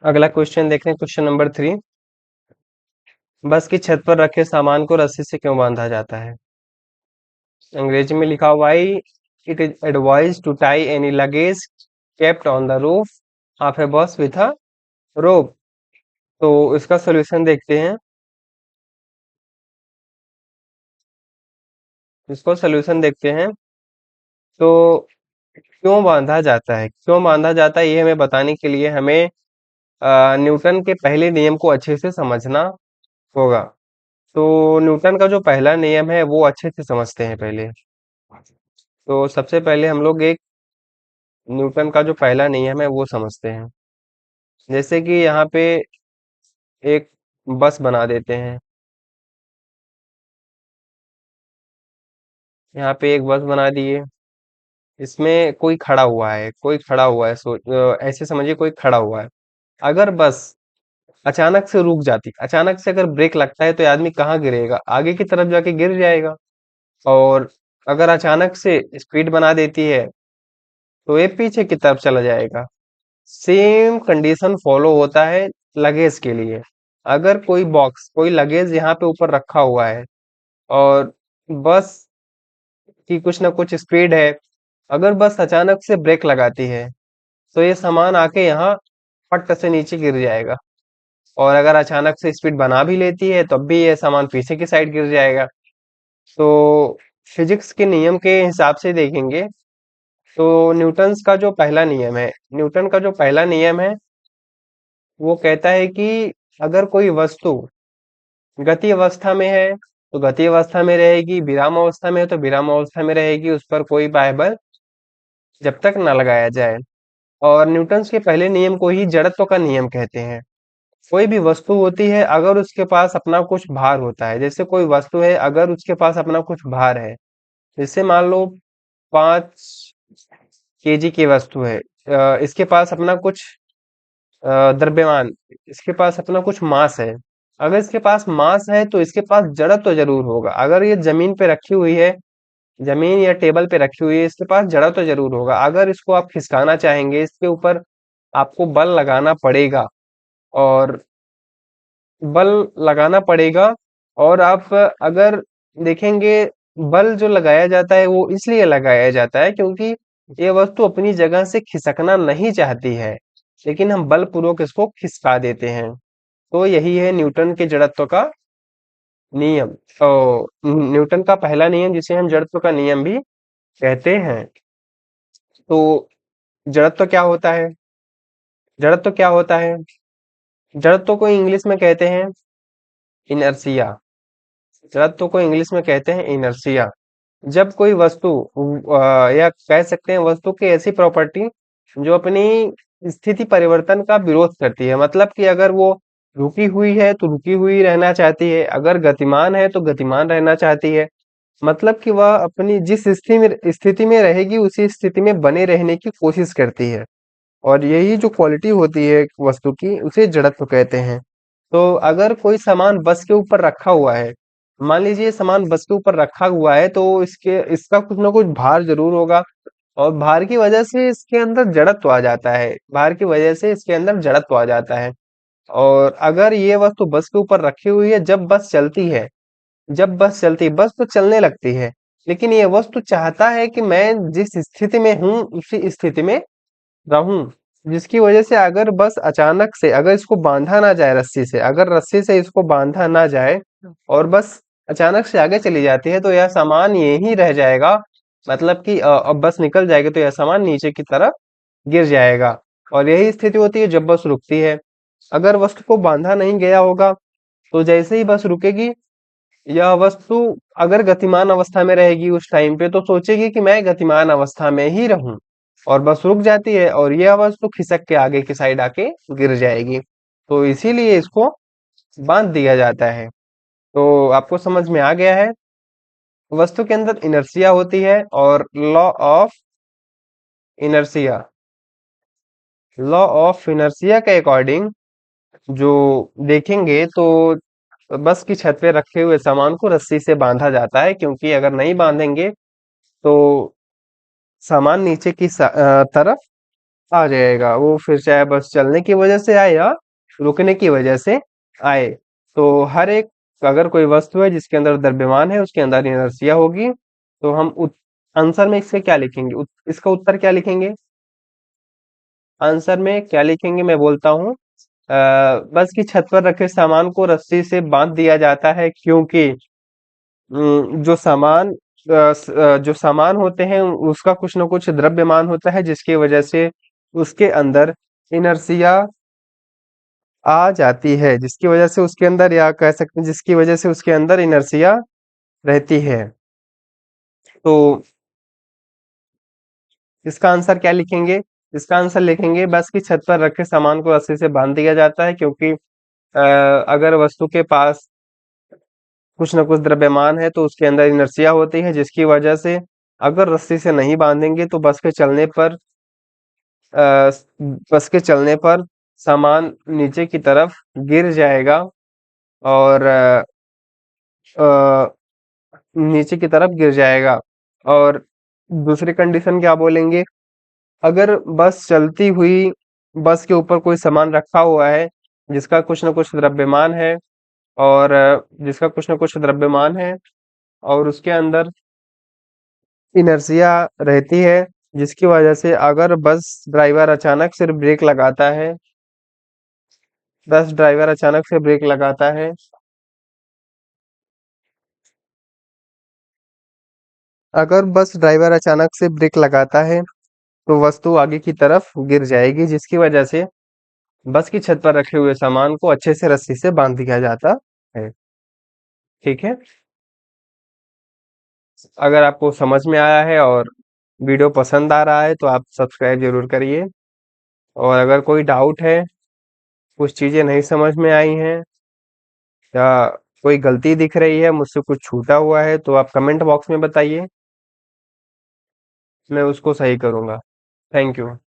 अगला क्वेश्चन देख रहे हैं, क्वेश्चन नंबर 3। बस की छत पर रखे सामान को रस्सी से क्यों बांधा जाता है? अंग्रेजी में लिखा हुआ है, it is advise to tie any luggage kept on the roof of a bus with अ रोप। तो इसका सोल्यूशन देखते हैं। इसको सोल्यूशन देखते हैं। तो क्यों बांधा जाता है, क्यों बांधा जाता है, ये हमें बताने के लिए हमें न्यूटन के पहले नियम को अच्छे से समझना होगा। तो न्यूटन का जो पहला नियम है वो अच्छे से समझते हैं पहले। तो सबसे पहले हम लोग एक न्यूटन का जो पहला नियम है वो समझते हैं। जैसे कि यहाँ पे एक बस बना देते हैं। यहाँ पे एक बस बना दिए। इसमें कोई खड़ा हुआ है, कोई खड़ा हुआ है, ऐसे समझिए कोई खड़ा हुआ है। अगर बस अचानक से रुक जाती, अचानक से अगर ब्रेक लगता है तो ये आदमी कहाँ गिरेगा? आगे की तरफ जाके गिर जाएगा। और अगर अचानक से स्पीड बना देती है तो ये पीछे की तरफ चला जाएगा। सेम कंडीशन फॉलो होता है लगेज के लिए। अगर कोई बॉक्स, कोई लगेज यहाँ पे ऊपर रखा हुआ है और बस की कुछ ना कुछ स्पीड है, अगर बस अचानक से ब्रेक लगाती है तो ये सामान आके यहाँ फट से नीचे गिर जाएगा। और अगर अचानक से स्पीड बना भी लेती है तब भी ये सामान पीछे की साइड गिर जाएगा। तो फिजिक्स के नियम के हिसाब से देखेंगे तो न्यूटन्स का जो पहला नियम है, न्यूटन का जो पहला नियम है वो कहता है कि अगर कोई वस्तु गति अवस्था में है तो गति अवस्था में रहेगी, विराम अवस्था में है तो विराम अवस्था में रहेगी, उस पर कोई बाह्य बल जब तक न लगाया जाए। और न्यूटन्स के पहले नियम को ही जड़त्व का नियम कहते हैं। कोई भी वस्तु होती है, अगर उसके पास अपना कुछ भार होता है, जैसे कोई वस्तु है अगर उसके पास अपना कुछ भार है, जैसे मान लो 5 केजी की वस्तु है, इसके पास अपना कुछ द्रव्यमान, इसके पास अपना कुछ मास है। अगर इसके पास मास है तो इसके पास जड़त्व तो जरूर होगा। अगर ये जमीन पे रखी हुई है, जमीन या टेबल पे रखी हुई है, इसके पास जड़त्व तो जरूर होगा। अगर इसको आप खिसकाना चाहेंगे, इसके ऊपर आपको बल लगाना पड़ेगा। और बल लगाना पड़ेगा। और आप अगर देखेंगे, बल जो लगाया जाता है वो इसलिए लगाया जाता है क्योंकि ये वस्तु अपनी जगह से खिसकना नहीं चाहती है, लेकिन हम बलपूर्वक इसको खिसका देते हैं। तो यही है न्यूटन के जड़त्व का नियम। तो न्यूटन का पहला नियम जिसे हम जड़त्व का नियम भी कहते हैं। तो जड़त्व क्या होता है? जड़त्व क्या होता है? जड़त्व को इंग्लिश में कहते हैं इनर्शिया। जड़त्व को इंग्लिश में कहते हैं इनर्शिया। जब कोई वस्तु या कह सकते हैं वस्तु की ऐसी प्रॉपर्टी जो अपनी स्थिति परिवर्तन का विरोध करती है, मतलब कि अगर वो रुकी हुई है तो रुकी हुई रहना चाहती है, अगर गतिमान है तो गतिमान रहना चाहती है, मतलब कि वह अपनी जिस स्थिति में रहेगी उसी स्थिति में बने रहने की कोशिश करती है। और यही जो क्वालिटी होती है वस्तु की उसे जड़त्व कहते हैं। तो अगर कोई सामान बस के ऊपर रखा हुआ है, मान लीजिए सामान बस के ऊपर रखा हुआ है, तो इसके इसका कुछ ना कुछ भार जरूर होगा। और भार की वजह से इसके अंदर जड़त्व आ जाता है, भार की वजह से इसके अंदर जड़त्व आ जाता है। और अगर ये वस्तु बस के ऊपर रखी हुई है, जब बस चलती है, जब बस चलती है, बस तो चलने लगती है, लेकिन ये वस्तु चाहता है कि मैं जिस स्थिति में हूँ उसी स्थिति में रहूं। जिसकी वजह से अगर बस अचानक से, अगर इसको बांधा ना जाए रस्सी से, अगर रस्सी से इसको बांधा ना जाए और बस अचानक से आगे चली जाती है तो यह सामान यहीं रह जाएगा। मतलब कि अब बस निकल जाएगी तो यह सामान नीचे की तरफ गिर जाएगा। और यही स्थिति होती है जब बस रुकती है। अगर वस्तु को बांधा नहीं गया होगा तो जैसे ही बस रुकेगी, यह वस्तु अगर गतिमान अवस्था में रहेगी उस टाइम पे तो सोचेगी कि मैं गतिमान अवस्था में ही रहूं, और बस रुक जाती है और यह वस्तु खिसक के आगे की साइड आके गिर जाएगी। तो इसीलिए इसको बांध दिया जाता है। तो आपको समझ में आ गया है, वस्तु के अंदर इनर्शिया होती है और law of inertia, law of inertia के अकॉर्डिंग जो देखेंगे तो बस की छत पे रखे हुए सामान को रस्सी से बांधा जाता है, क्योंकि अगर नहीं बांधेंगे तो सामान नीचे की तरफ आ जाएगा वो, फिर चाहे बस चलने की वजह से आए या रुकने की वजह से आए। तो हर एक, अगर कोई वस्तु है जिसके अंदर द्रव्यमान है उसके अंदर इनर्शिया होगी। तो हम आंसर में इससे क्या लिखेंगे, इसका उत्तर क्या लिखेंगे? आंसर में क्या लिखेंगे मैं बोलता हूँ। बस की छत पर रखे सामान को रस्सी से बांध दिया जाता है क्योंकि जो सामान जो सामान होते हैं उसका कुछ ना कुछ द्रव्यमान होता है जिसकी वजह से उसके अंदर इनर्शिया आ जाती है, जिसकी वजह से उसके अंदर, या कह सकते हैं जिसकी वजह से उसके अंदर इनर्शिया रहती है। तो इसका आंसर क्या लिखेंगे? इसका आंसर लिखेंगे बस की छत पर रखे सामान को रस्सी से बांध दिया जाता है क्योंकि अगर वस्तु के पास कुछ न कुछ द्रव्यमान है तो उसके अंदर इनर्शिया होती है जिसकी वजह से अगर रस्सी से नहीं बांधेंगे तो अ, बस के चलने पर सामान नीचे की तरफ गिर जाएगा। और अ, नीचे की तरफ गिर जाएगा। और दूसरी कंडीशन क्या बोलेंगे? अगर बस चलती हुई, बस के ऊपर कोई सामान रखा हुआ है जिसका कुछ न कुछ द्रव्यमान है, और जिसका कुछ न कुछ द्रव्यमान है और उसके अंदर इनर्शिया रहती है जिसकी वजह से अगर बस ड्राइवर अचानक से ब्रेक लगाता है, बस ड्राइवर अचानक से ब्रेक लगाता है, अगर बस ड्राइवर अचानक से ब्रेक लगाता है तो वस्तु आगे की तरफ गिर जाएगी जिसकी वजह से बस की छत पर रखे हुए सामान को अच्छे से रस्सी से बांध दिया जाता है। ठीक है। अगर आपको समझ में आया है और वीडियो पसंद आ रहा है तो आप सब्सक्राइब जरूर करिए। और अगर कोई डाउट है, कुछ चीजें नहीं समझ में आई हैं, या कोई गलती दिख रही है, मुझसे कुछ छूटा हुआ है, तो आप कमेंट बॉक्स में बताइए, मैं उसको सही करूंगा। Thank you.